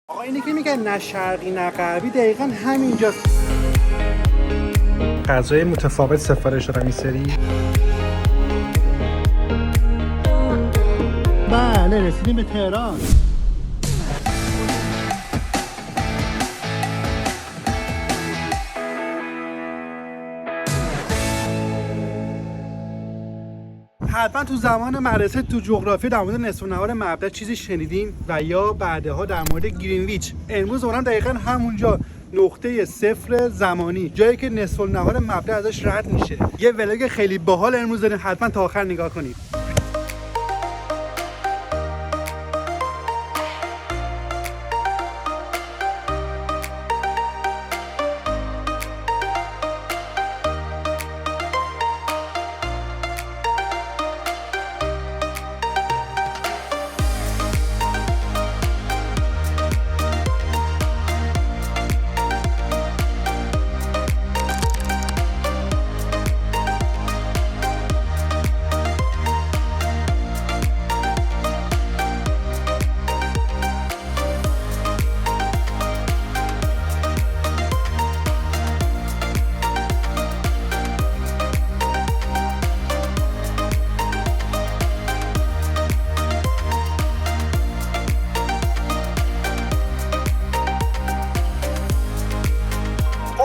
آقا اینی که میگن نه شرقی نه غربی دقیقا همینجاست. غذای متفاوت سفارش دادم این سری. بله رسیدیم به تهران. حتما تو زمان مدرسه تو جغرافی در مورد نصف النهار مبدا چیزی شنیدیم و یا بعدها در مورد گرینویچ. امروز اونم دقیقاً همونجا نقطه صفر زمانی، جایی که نصف النهار مبدا ازش رد میشه. یه ولاگ خیلی باحال امروز داریم، حتما تا آخر نگاه کنید.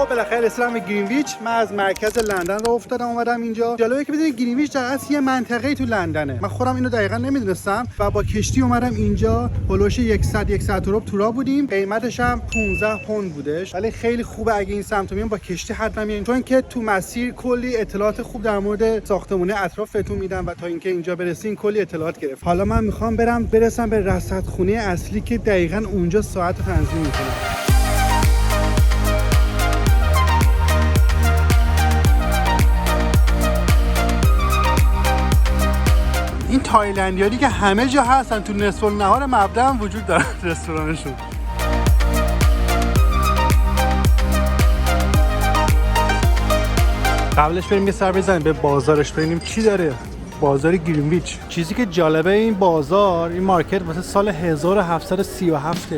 بالاخره رسیدم به گرینویچ. من از مرکز لندن راه افتادم اومدم اینجا. جالبه که بدونید گرینویچ در اصل یه منطقه‌ای تو لندنه. من خودم اینو دقیقاً نمیدونستم و با کشتی اومدم اینجا. هولوش 100 ساعت رو تو راه بودیم. قیمتش هم 15 پوند بودش. ولی خیلی خوبه اگه این سمت میام با کشتی حتما میام، چون که تو مسیر کلی اطلاعات خوب در مورد ساختمونه اطرافتون میدم و تا اینکه اینجا برسین کلی اطلاعات گرفت. حالا من میخوام برسم به رصدخونه اصلی که دقیقاً اونجا ساعت تنظیم میکنه. این تایلندیایی که همه جا هستن، تو نصف النهار مبدا هم وجود داره رستورانشون. قبلش بریم یه سر بزنیم به بازارش ببینیم چی داره. بازار گرینویچ. چیزی که جالبه این بازار، این مارکت واسه سال 1737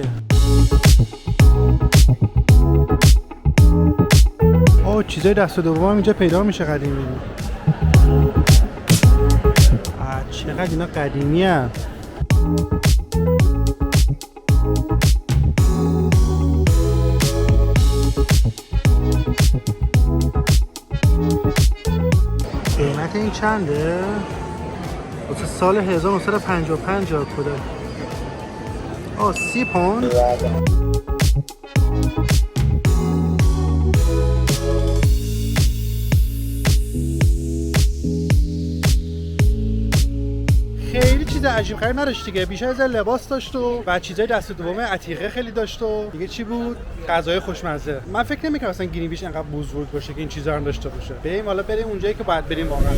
اوه چیزای دست دوم هم اینجا پیدا میشه قدیمی. چقدر اینا قدیمی هست. قیمت این چنده؟ واسه سال 1955 بوده. 30 پوند. خیلی چیز عجیب غریب نداشت دیگه، بیشتر از لباس داشت و چیزای دست دوم عتیقه خیلی داشت و دیگه چی بود؟ غذای خوشمزه. من فکر نمی‌کنم اصلا گرینویچ انقدر بزرگ باشه که این چیزا هم داشته باشه. بریم حالا بریم اونجایی که باید بریم واقعا.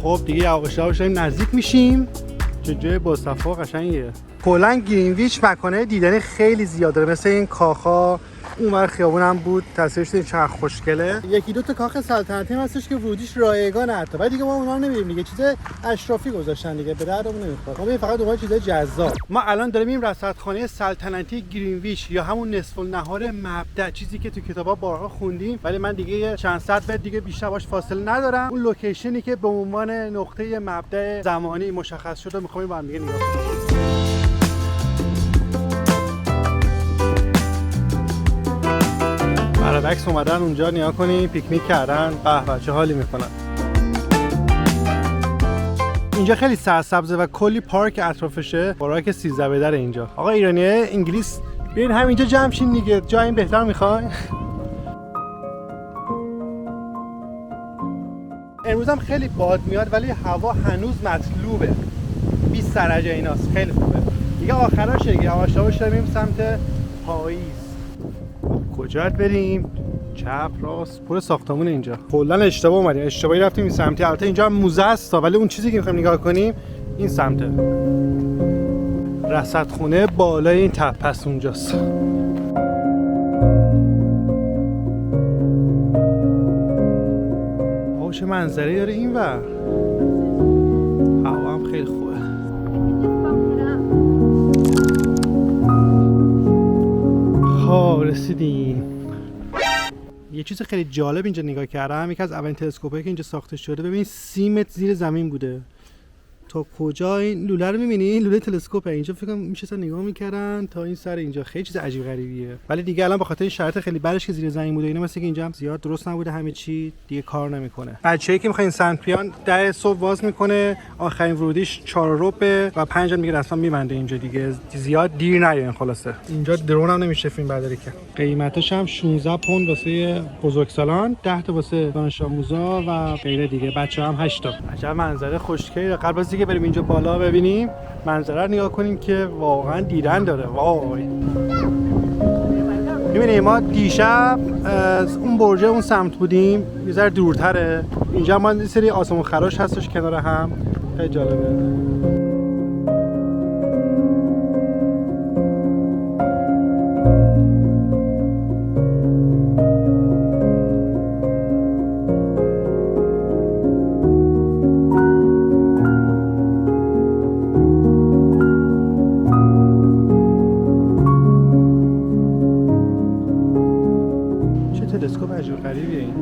خب دیگه یواش یواش داریم نزدیک میشیم. چه جای باصفا قشنگیه. کلاً گرینویچ مکانهای دیدنی خیلی زیاد داره، مثل این کاخا اونور خیابون هم بود، تصویرش دیدیم چقدر خوشگله. یکی دو تا کاخ سلطنتی هم هستش که ورودیش رایگانه حتی، ولی دیگه ما اونا رو نمی‌بینیم دیگه، چیز اشرافی گذاشتن دیگه، به دردمون نمیخواد. ما فقط دنبال چیزای جذاب. ما الان داریم این رصدخانه سلطنتی گرینویچ یا همون نصف النهار مبدا، چیزی که تو کتابا بارها خوندیم، ولی من دیگه چند صد متر دیگه بیشتر باش فاصله ندارم. اون لوکیشنی که به عنوان نقطه مبدا زمانی مشخص شده می‌خوام با هم دیگه نگاه کنیم. عکس اومدن اونجا نیا کنیم، پیکنیک کردن، به چه حالی میکنن. اینجا خیلی سرسبزه و کلی پارک اطرافشه. پارک 13 به در اینجا. آقا ایرانیه انگلیس بیاین همینجا جمع شین دیگه، جا این بهتر میخواین. امروز هم خیلی باد میاد ولی هوا هنوز مطلوبه. 20 درجه ایناست، خیلی خوبه. دیگه آخراشه دیگه، یواش یواش داریم سمت پاییز. کجا بریم؟ چپ راست پر ساختمون اینجا. کلا اشتباه اومدیم، اشتباهی رفتیم این سمتی. البته اینجا هم موزه است ولی اون چیزی که می‌خوایم نگاه کنیم این سمته. رصدخونه بالای این تپه اونجاست. واو چه منظره داره این ور. هوا هم خیلی خوبه. خب رسیدیم. یه چیز خیلی جالب اینجا نگاه کردم، یکی از اولین تلسکوپایی که اینجا ساخته شده. ببین 30 متر زیر زمین بوده. تا کجا این لوله رو می‌بینی؟ این لوله تلسکوپه. اینجا فکر کنم میشه نگاه می‌کردن تا این سر اینجا. خیلی چیز عجیب غریبیه. ولی دیگه الان به خاطر شرایط خیلی بدش که زیر زمین بوده اینا، مثلا که اینجا هم زیاد درست نبوده، همه چی دیگه کار نمی‌کنه. بچه‌ای که می‌خواین سمت بیان 10 صبح باز می‌کنه، آخرین ورودیش 4:15 و 5 میگه رسما می‌بنده اینجا دیگه. زیاد دیر نیاین خلاصه. اینجا درون هم نمیشه فیلم برداری کرد. قیمتش هم 16 پوند واسه بزرگسالان، 10 تا واسه دانش آموزا و غیره دیگه. بچه‌ها هم 8 تا. عجب منظره خوشگلی. قبل از اینکه بریم اینجا بالا ببینیم منظره رو نگاه کنیم که واقعا دیدن داره. وای می‌بینیم ما دیشب از اون برج اون سمت بودیم، یه ذره دورتره. اینجا ما یه سری آسمون خراش هستش کنار هم. خیلی جالبه. تلسکوپ عجیب غریبیه این.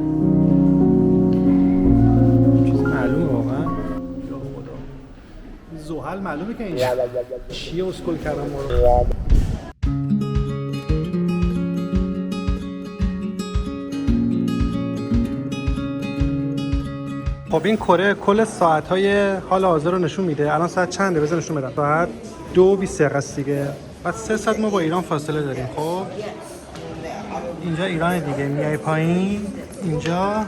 چیز معلومه واقعا. یا خدا. زحل معلومه که این چیه اسکل کردم ما رو. خب این کره کل ساعت‌های حال حاضر رو نشون میده. الان ساعت چنده؟ بذار نشون بدم. ساعت 2:20 است دیگه. بعد 3 ساعت ما با ایران فاصله داریم. خب اینجا ایران دیگه. میای پایین اینجا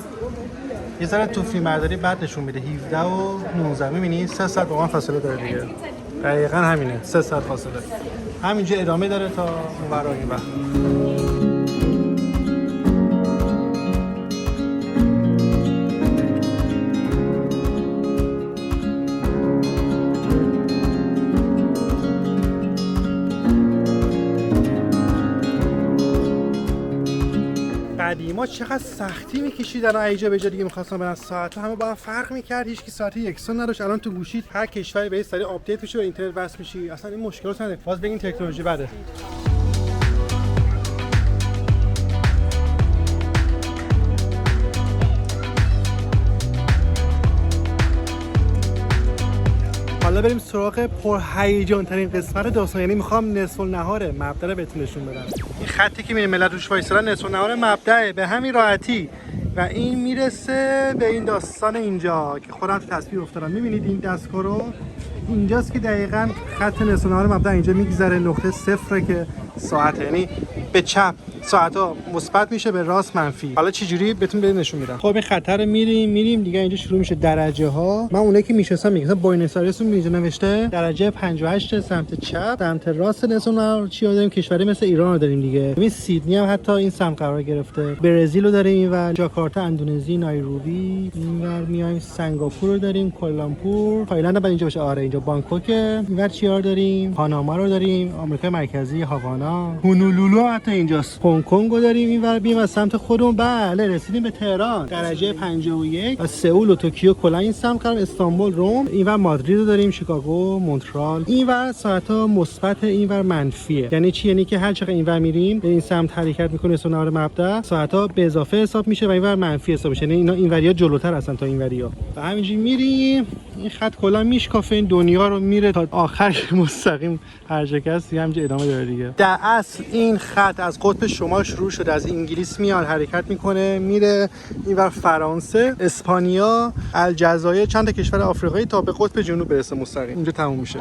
یه ذره تو فیلم برداری بعد نشون میده 17 و 19. میبینی 3 ساعت با من فاصله داره دیگه. دقیقاً همینه، 3 ساعت فاصله. همینجا ادامه داره تا اون ورا این وقت. قدیما چقدر سختی میکشیدن و ایجا به جا دیگه می‌خواستن برن ساعت‌ها همه با هم فرق می‌کرد، هیچ کی ساعت یکسان نداشت. الان تو گوشیت هر کشوری به سری آپدیت میشه و اینترنت وصل میشی، اصلا این مشکلات نداره. باز بگین تکنولوژی بده. حالا بریم سراغ پرهیجان ترین قسمت داستان، یعنی میخوام نصف النهار مبدا رو بهتون نشون بدم. این خطی که میبینید ملت روش وایسادن نصف النهار مبداه به همین راحتی و این میرسه به این داستان اینجا که خودم تو تصویر افتادم. میبینید این دستگاه رو اینجاست که دقیقاً خط نصف النهار مبدا اینجا میگذره، نقطه صفره که ساعته، یعنی به چپ ساعت‌ها مثبت میشه، به راست منفی. حالا چه جوری بهتون نشون میدم. خب این خط رو میریم دیگه. اینجا شروع میشه درجه ها. من اونایی که میشناسم میگم بوینس آیرس اینجا نوشته درجه 58 سمت چپ، سمت راست نصف النهار چی داریم؟ کشوری مثل ایران رو داریم دیگه. ببین سیدنی هم حتی این سمت قرار گرفته، برزیل رو داریم و جاکارتا اندونزی، نایروبی، اینور میایم سنگاپور رو داریم، کوالالامپور، تایلند بعد اینجا باشه. آره اینجا بانکوک. اینور چیار داریم؟ پاناما رو داریم، آمریکای مرکزی، هاوانا، هونولولو حتی اینجاست. هنگ کنگ رو داریم اینور. بیم از سمت خودمون. بله رسیدیم به تهران، درجه 51 و سئول و توکیو کلا این سمت قرار، استانبول، روم. اینور مادرید رو داریم، شیکاگو، مونترال. اینور ساعت‌ها مثبت، اینور منفیه. یعنی چی؟ یعنی که هر چقدر اینور میریم به این سمت حرکت میکنه سونار مبدا، ساعت‌ها به اضافه حساب میشه و اینور منفی حساب میشه. یعنی اینا اینوریا جلوتر هستن تا اینوریا. و همینجوری میریم. این خط کلا میشکافه این دنیا رو، میره تا آخر مستقیم هر جا که هست همینجا ادامه داره دیگه. در اصل این خط از قطب شمال شروع شده، از انگلیس میاد حرکت میکنه میره اینور فرانسه، اسپانیا، الجزایر، چند تا کشور آفریقایی تا به قطب جنوب برسه مستقیم. اینجا تموم میشه.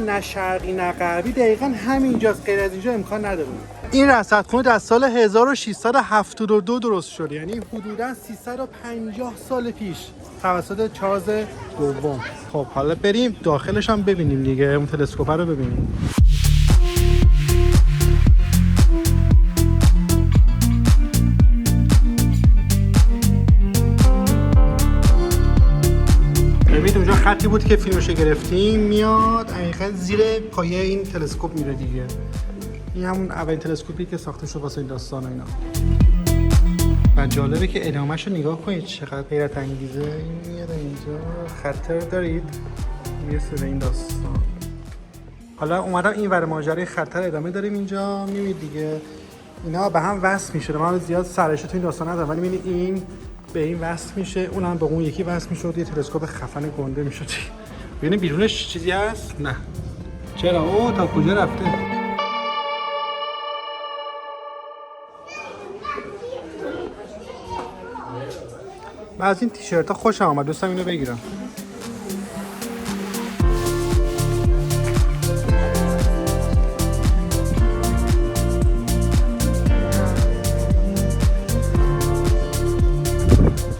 نه شرقی نه غربی، دقیقاً همینجاست، غیر از اینجا امکان نداره. این رصدخونه در سال 1672 درست شد، یعنی حدوداً 350 سال پیش توسط چارلز دوم. خب حالا بریم داخلش هم ببینیم دیگه، اون تلسکوپ رو ببینیم. ببینید اونجا خطی بود که فیلمشو گرفتیم میاد دقیقاً زیر پایه این تلسکوپ میره دیگه. این همون اولین تلسکوپی که ساخته شد واسه این داستان و اینا. و جالبه که ادامه‌شو نگاه کنید چقدر حیرت انگیزه. این میاد اینجا خطر دارید میرسه به این داستان. حالا اومدم این ور ماجرای خطر ادامه داریم اینجا میبینید دیگه اینا به هم وصل میشه. من زیاد سرش تو این داستان ندارم ولی میبینید این به این وصل میشه اونم به اون یکی وصل میشه و یه تلسکوپ خفن گنده میشه. ببینید بیرونش چیزی هست؟ نه. چرا؟ اوه تا کجا رفته؟ من از این تیشرت ها خوشم آمد دوستم اینو بگیرم.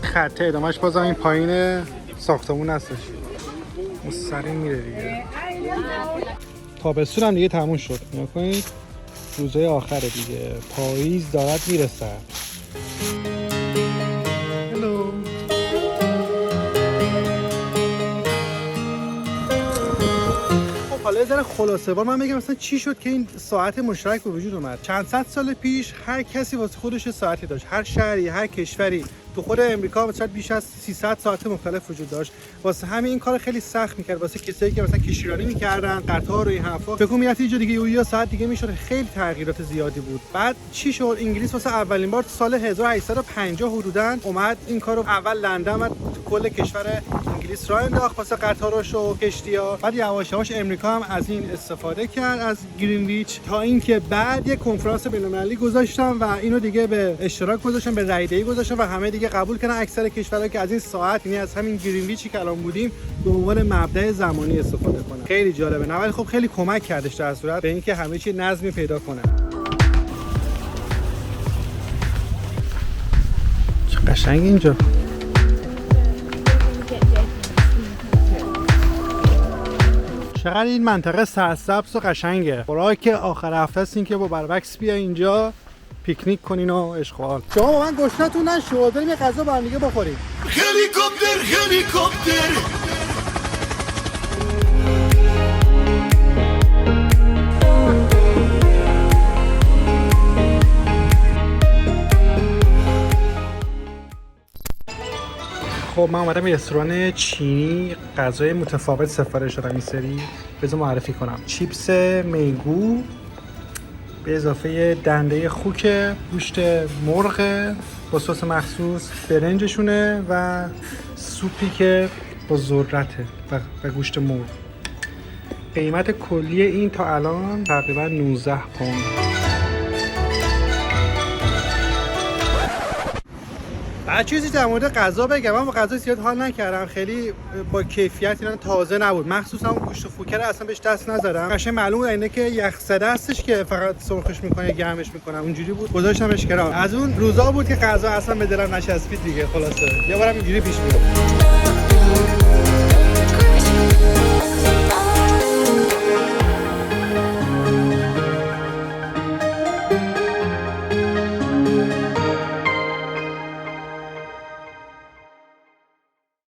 خطه ادامهش بازم این پایین ساختمون هستش. مستقیم میره دیگه. تابستون هم دیگه تموم شد. نگاه کنید روزهای آخره دیگه. پاییز دارد میرسد. هلو. خب حالا یه ذره خلاصه وار من بگم مثلا چی شد که این ساعت مشترک به وجود اومد. چند صد سال پیش هر کسی واسه خودش ساعتی داشت. هر شهری، هر کشوری تو خود امریکا مثلا بیش از 300 ساعت مختلف وجود داشت. واسه همین این کار خیلی سخت می‌کرد واسه کسایی که مثلا کشتیرانی می‌کردن، قطار و این حرفا. فکر کنم یه جا دیگه یا ساعت دیگه میشد. خیلی تغییرات زیادی بود. بعد چی شد؟ انگلیس واسه اولین بار سال 1850 حدوداً اومد این کارو اول لندن و کل کشور انگلیس راه انداخت واسه قطاراش و کشتی‌ها. بعد یواش یواش امریکا هم از این استفاده کرد از گرینویچ تا اینکه بعد یک کنفرانس بین‌المللی گذاشتن و اینو دیگه به اشتراک گذاشتن، به رایده‌ای گذاشتن و همه دیگه قبول کردن اکثر کشورها که از این ساعت یعنی از همین گرینویچی که الان بودیم به عنوان مبدأ زمانی استفاده کنن. خیلی جالبه نه ولی خب خیلی کمک کردش در صورت به اینکه همه چی نظمی پیدا کنه. چه قشنگ اینجا. چقدر این منطقه سرسبز و قشنگه. برای که آخر هفته است این که با بربکس بیا اینجا پیکنیک کنین و اشغال. شما با من گشنتون نشد بریم یه غذا با هم دیگه بخوریم. هلیکوپتر خب من اومدم یه رستوران چینی غذای متفاوت سفارش دادم این سری. بذار معرفی کنم. چیپس میگو به اضافه دنده خوک، گوشت مرغ با سس مخصوص، برنجشونه و سوپی که با ذرته و گوشت مرغ. قیمت کلی این تا الان تقریبا 19 پوند. بعد چیزی در مورد غذا بگم. من با غذا زیاد حال نکردم. خیلی با کیفیت اینا تازه نبود. مخصوصا اون گوشت خوکه رو اصلا بهش دست نزدم. قشنگ معلومه اینه که یخزده هستش که فقط سرخش میکنه گرمش میکنه. اونجوری بود. گذاشتمش کنار. از اون روزا بود که غذا اصلا به دلم نچسبید دیگه. خلاصه یه بارم اینجوری پیش میاد.